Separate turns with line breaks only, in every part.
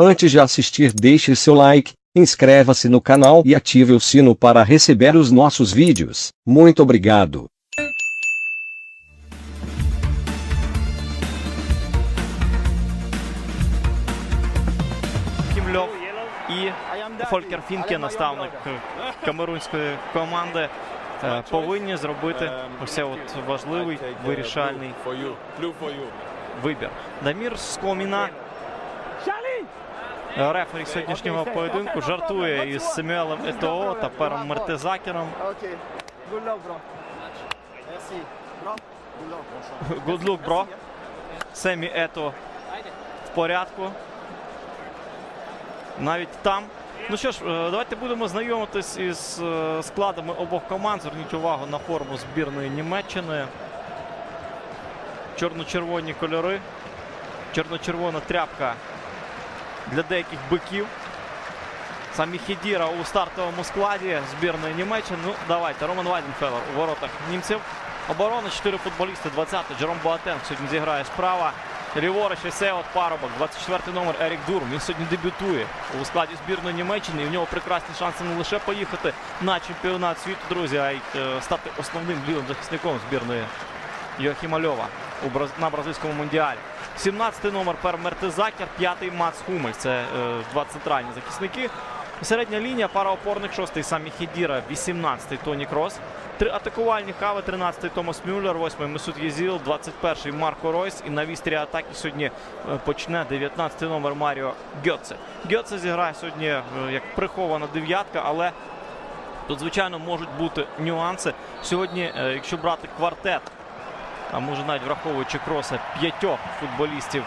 Antes de assistir, deixe seu like, inscreva-se no canal e ative o sino para receber os nossos vídeos. Muito obrigado.
І Фолькер Фінке, наставник камерунської команди, повинні зробити ось цей от важливий, вирішальний вибір. Дамір Скоміна, рефері сьогоднішнього поєдинку, жартує із Семюелем Етоо та Пером Мертезакером. Good luck, bro. Семі Ето в порядку. Навіть там. Ну що ж, давайте будемо знайомитись із складами обох команд. Зверніть увагу на форму збірної Німеччини. Чорно-червоні кольори. Чорно-червона тряпка для деяких биків. Самі Хедіра у стартовому складі збірної Німеччини. Ну, давайте, Роман Вайденфеллер у воротах німців. Оборона, 4 футболісти, 20-й Джером Боатенг сьогодні зіграє справа. Ліворуч ось цей от парубок, 24-й номер Ерік Дурм. Він сьогодні дебютує у складі збірної Німеччини. І в нього прекрасні шанси не лише поїхати на чемпіонат світу, друзі, а й стати основним лівим захисником збірної Йохіма Льова на бразильському мундіалі. 17-й номер Пер Мертезакер, 5-й Мац Хумельс. Це два центральні захисники. Середня лінія, пара опорних, 6-й Самі Хедіра, 18-й Тоні Крос. 3 атакувальні хави, 13-й Томас Мюллер, 8-й Месут Єзіл, 21-й Марко Ройс. І на вістрі атаки сьогодні почне 19-й номер Маріо Гьоце. Гьоце зіграє сьогодні як прихована дев'ятка, але тут, звичайно, можуть бути нюанси. Сьогодні, якщо брати квартет, а може навіть враховуючи Кроса, 5 футболістів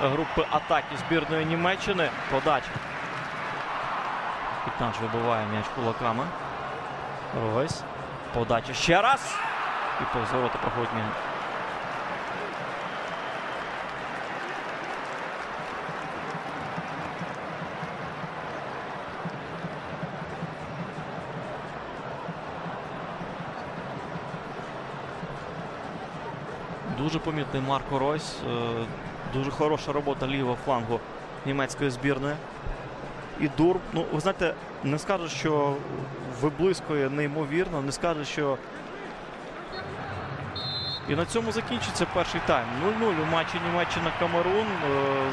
групи атаки збірної Німеччини, подача. Пітанч вибиває м'яч кулаками. Ройс. Подача ще раз. І повз ворота проходить м'яч. Дуже помітний Марко Ройс. Дуже хороша робота лівого флангу німецької збірної. І Дурм, ну, ви знаєте, не скажу, що виблискує неймовірно, не скажу, що... І на цьому закінчиться перший тайм. 0-0 у матчі Німеччина-Камерун.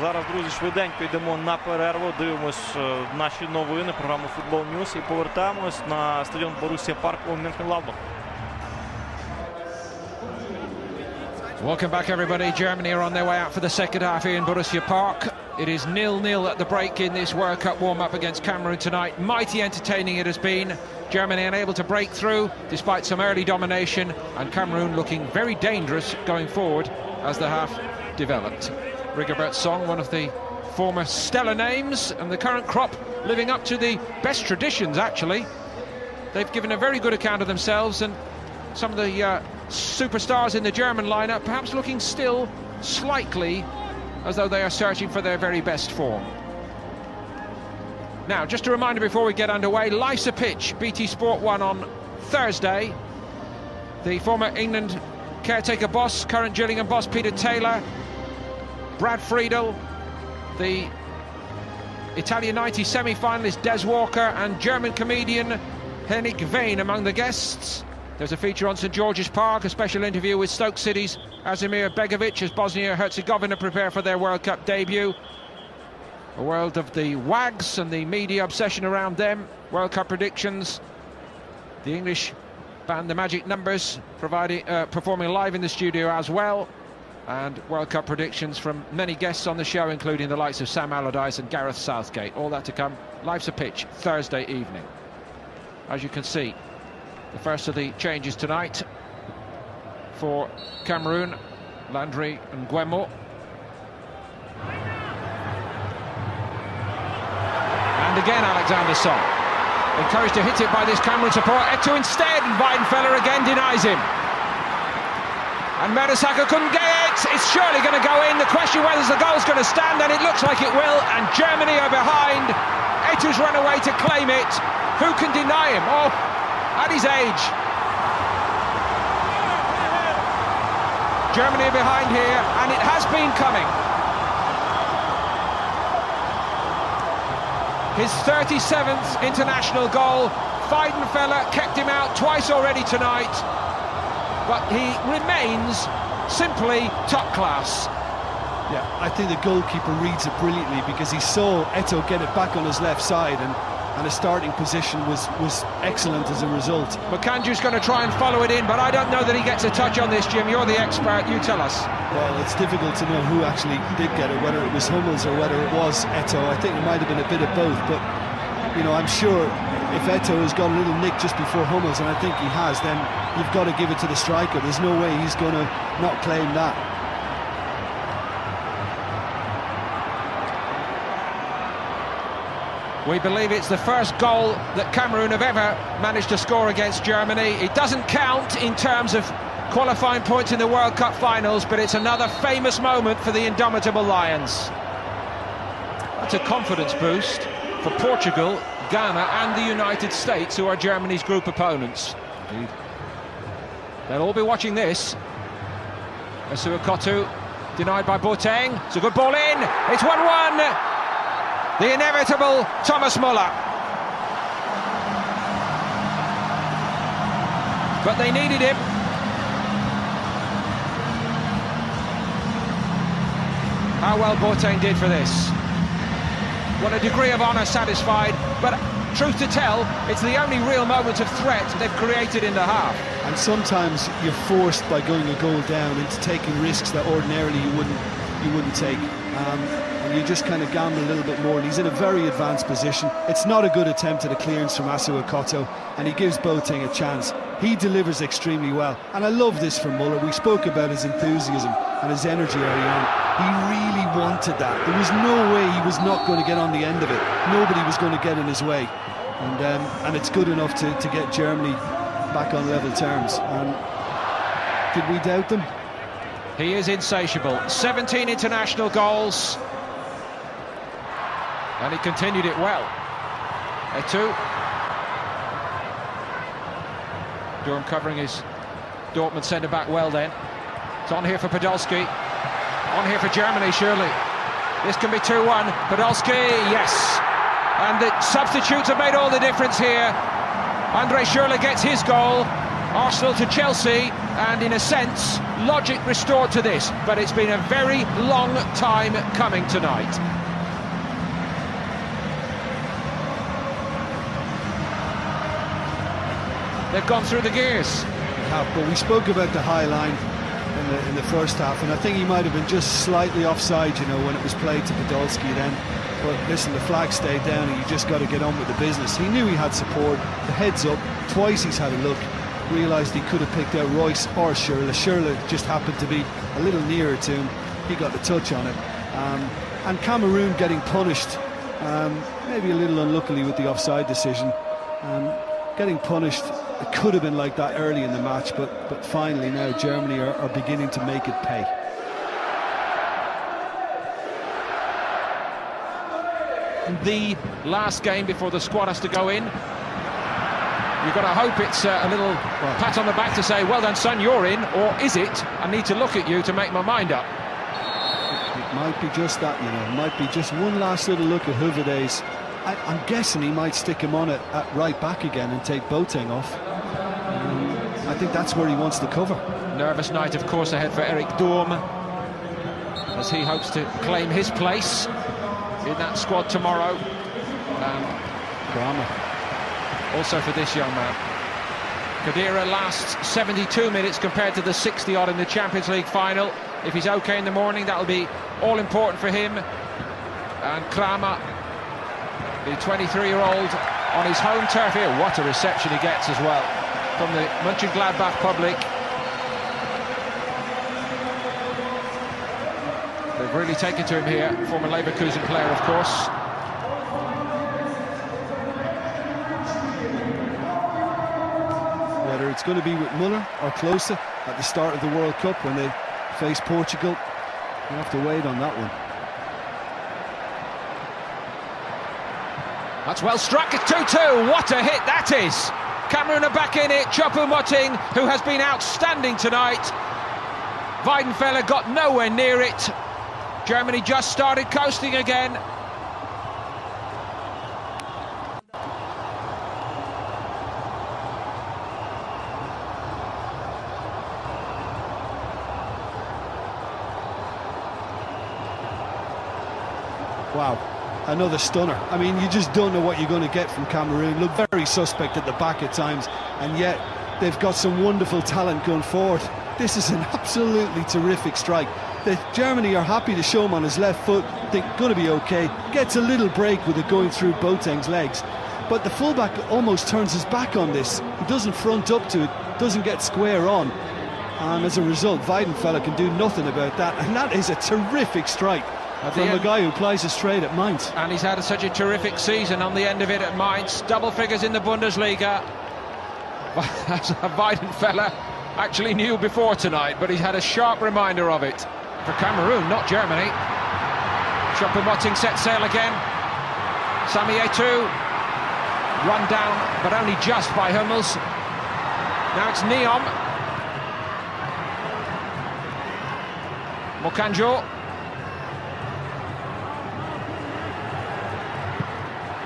Зараз, друзі, швиденько йдемо на перерву, дивимось наші новини, програму Football News і повертаємось на стадіон Борусія Парк у Мюнхен-Гладбах.
Welcome back, everybody. Germany are on their way out for the second half here in Borussia Park. It is 0-0 at the break in this World Cup warm-up against Cameroon tonight. Mighty entertaining it has been. Germany unable to break through despite some early domination, and Cameroon looking very dangerous going forward as the half developed. Rigobert Song, one of the former stellar names, and the current crop living up to the best traditions, actually. They've given a very good account of themselves, and some of the superstars in the German lineup perhaps looking still slightly as though they are searching for their very best form. Now, just a reminder before we get underway, Life's a Pitch, BT Sport 1 on Thursday. The former England caretaker boss, current Gillingham boss Peter Taylor, Brad Friedel, the Italian 90 semi-finalist Des Walker, and German comedian Henning Wehn among the guests. There's a feature on St George's Park, a special interview with Stoke City's Azimir Begovic as Bosnia-Herzegovina prepare for their World Cup debut. A world of the wags and the media obsession around them. World Cup predictions. The English band The Magic Numbers performing live in the studio as well. And World Cup predictions from many guests on the show, including the likes of Sam Allardyce and Gareth Southgate. All that to come. Life's a Pitch, Thursday evening. As you can see, the first of the changes tonight for Cameroon, Landry and Guemo. And again Alexander Song. Encouraged to hit it by this Cameroon support. Eto'o instead, and Weidenfeller again denies him. And Mertesacker couldn't get it. It's surely going to go in. The question whether the goal's going to stand, and it looks like it will. And Germany are behind. Eto'o's run away to claim it. Who can deny him? Oh, at his age. Germany are behind here, and it has been coming. his 37th international goal. Weidenfeller kept him out twice already tonight, but he remains simply top class.
Yeah, I think the goalkeeper reads it brilliantly, because he saw Eto'o get it back on his left side, and his starting position was excellent as a result.
Makanju's going to try and follow it in, but I don't know that he gets a touch on this, Jim. You're the expert, you tell us.
Well, it's difficult to know who actually did get it, whether it was Hummels or whether it was Eto'o. I think it might have been a bit of both, but you know, I'm sure if Eto'o has got a little nick just before Hummels, and I think he has, then you've got to give it to the striker. There's no way he's going to not claim that.
We believe it's the first goal that Cameroon have ever managed to score against Germany. It doesn't count in terms of qualifying points in the World Cup finals, but it's another famous moment for the indomitable Lions. That's a confidence boost for Portugal, Ghana and the United States, who are Germany's group opponents. Indeed. They'll all be watching this. Asuakotu denied by Boateng. It's a good ball in. It's 1-1. The inevitable Thomas Muller. But they needed him. How well Boateng did for this. What a degree of honour satisfied, but truth to tell, it's the only real moment of threat they've created in the half.
And sometimes you're forced by going a goal down into taking risks that ordinarily you wouldn't take. And you just kind of gamble a little bit more, and he's in a very advanced position. It's not a good attempt at a clearance from Asuakotu, and he gives Boateng a chance. He delivers extremely well, and I love this from Muller. We spoke about his enthusiasm and his energy early on. He really wanted that. There was no way he was not going to get on the end of it. Nobody was going to get in his way, and it's good enough to get Germany back on level terms. And did we doubt them?
He is insatiable. 17 international goals, and he continued it well. Eto'o. Durham covering his Dortmund centre-back well then. It's on here for Podolski. On here for Germany, surely. This can be 2-1. Podolski, yes. And the substitutes have made all the difference here. Andre Schürrle gets his goal. Arsenal to Chelsea, and in a sense, logic restored to this. But it's been a very long time coming tonight. They've gone through the gears.
But we spoke about the high line in the first half, and I think he might have been just slightly offside, you know, when it was played to Podolski then. But listen, the flag stayed down, and you just got to get on with the business. He knew he had support, the heads up, twice he's had a look, realised he could have picked out Royce or Schürrle. Schürrle just happened to be a little nearer to him. He got the touch on it. And Cameroon getting punished, maybe a little unluckily with the offside decision. Getting punished, it could have been like that early in the match, but finally now Germany are beginning to make it pay.
The last game before the squad has to go in. You've got to hope it's a little pat on the back to say, well done son, you're in, or is it, I need to look at you to make my mind up.
It might be just that, you know, it might be just one last little look at Huverdays. I'm guessing he might stick him on it at right back again and take Boateng off. I think that's where he wants to cover. Nervous night, of course, ahead for Eric Durm, as he hopes to claim his place in that squad tomorrow. Drama.
Also for this young man. Khedira lasts 72 minutes compared to the 60-odd in the Champions League final. If he's okay in the morning, that'll be all important for him. And Kramer, the 23-year-old, on his home turf here. What a reception he gets as well from the Mönchengladbach public. They've really taken to him here. Former Leverkusen player, of course.
Whether it's going to be with Muller or Klose at the start of the World Cup when they face Portugal, you have to wait on that one.
That's well struck. It's 2-2. What a hit that is. Cameroon are back in it. Choupo-Moting, who has been outstanding tonight. Weidenfeller got nowhere near it. Germany just started coasting again.
Wow, another stunner. I mean, you just don't know what you're going to get from Cameroon. Look very suspect at the back at times, and yet they've got some wonderful talent going forward. This is an absolutely terrific strike. Germany are happy to show him on his left foot. They're going to be okay. Gets a little break with it going through Boateng's legs. But the fullback almost turns his back on this. He doesn't front up to it, doesn't get square on. And as a result, Weidenfeller can do nothing about that. And that is a terrific strike from a guy who plays a straight at Mainz.
And he's had such a terrific season on the end of it at Mainz. Double figures in the Bundesliga. Weidenfeller actually knew before tonight, but he's had a sharp reminder of it. For Cameroon, not Germany. Choupo-Moting set sail again. Sami Eto'o run down, but only just by Hummels. Now it's Neom. Mokanjo.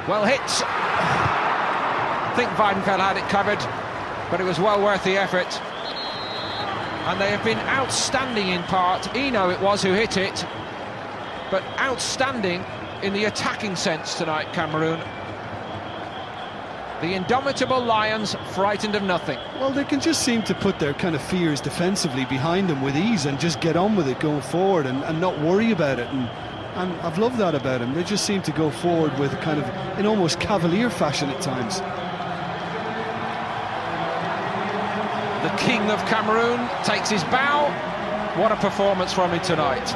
Well hit. I think Weidenfeller had it covered, but it was well worth the effort. And they have been outstanding in part. Eno it was who hit it, but outstanding in the attacking sense tonight, Cameroon. The indomitable Lions frightened of nothing.
Well, they can just seem to put their kind of fears defensively behind them with ease and just get on with it going forward and not worry about it. And I've loved that about them. They just seem to go forward with kind of in almost cavalier fashion at times.
The king of Cameroon takes his bow. What a performance from him tonight.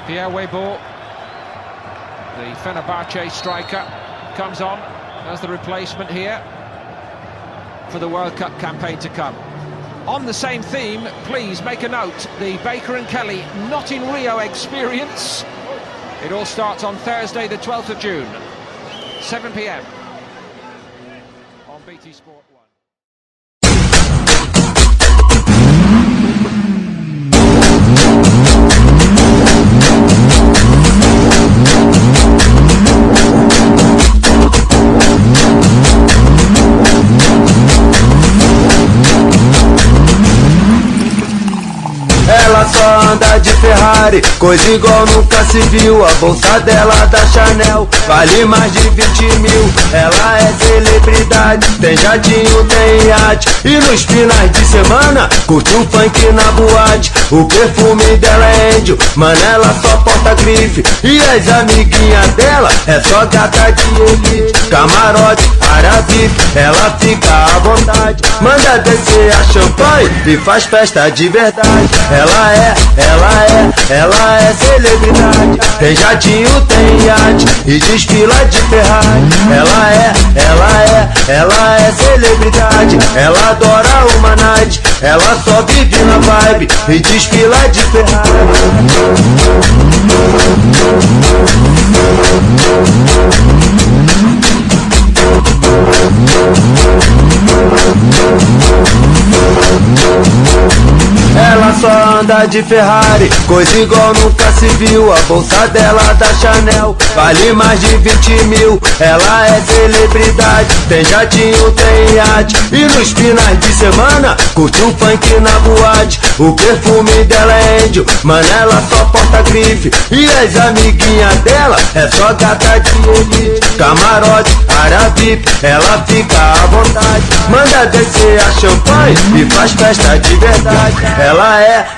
Pierre Weibo, the Fenerbahce striker, comes on as the replacement here for the World Cup campaign to come. On the same theme, please make a note, the Baker and Kelly Not in Rio experience. It all starts on Thursday, the 12th of June, 7 p.m. on BT Sport 1.
Ela só anda de Ferrari, coisa igual nunca se viu. A bolsa dela da Canal vale mais de 20 mil. Ela é celebridade, tem jatinho, tem iate, e nos finais de semana curte um funk na boate. O perfume dela é índio, mano, ela só porta grife, e as amiguinhas dela é só gata de elite. Camarote, área VIP, ela fica à vontade, manda descer a champanhe e faz festa de verdade. Ela é celebridade, tem jatinho, tem iate, e desfila de Ferrari. Ela é celebridade, ela adora uma night, ela só vive na vibe e desfila de Ferrari. Ela só anda de Ferrari, coisa igual nunca se viu. A bolsa dela da Canal vale mais de 20 mil. Ela é celebridade, tem jatinho, tem iate, e nos finais de semana curte um funk na boate. O perfume dela é índio, mano, ela só porta grife, e as amiguinhas dela é só gata de elite. Camarote, área VIP, ela fica à vontade, manda descer a champanhe e faz festa de verdade.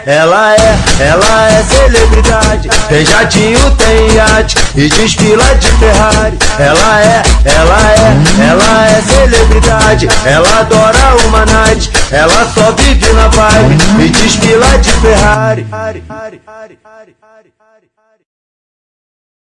Ela é celebridade, tem jatinho, tem iate, e desfila de Ferrari. Ela é celebridade, ela adora uma night, ela só vive na vibe e desfila de Ferrari.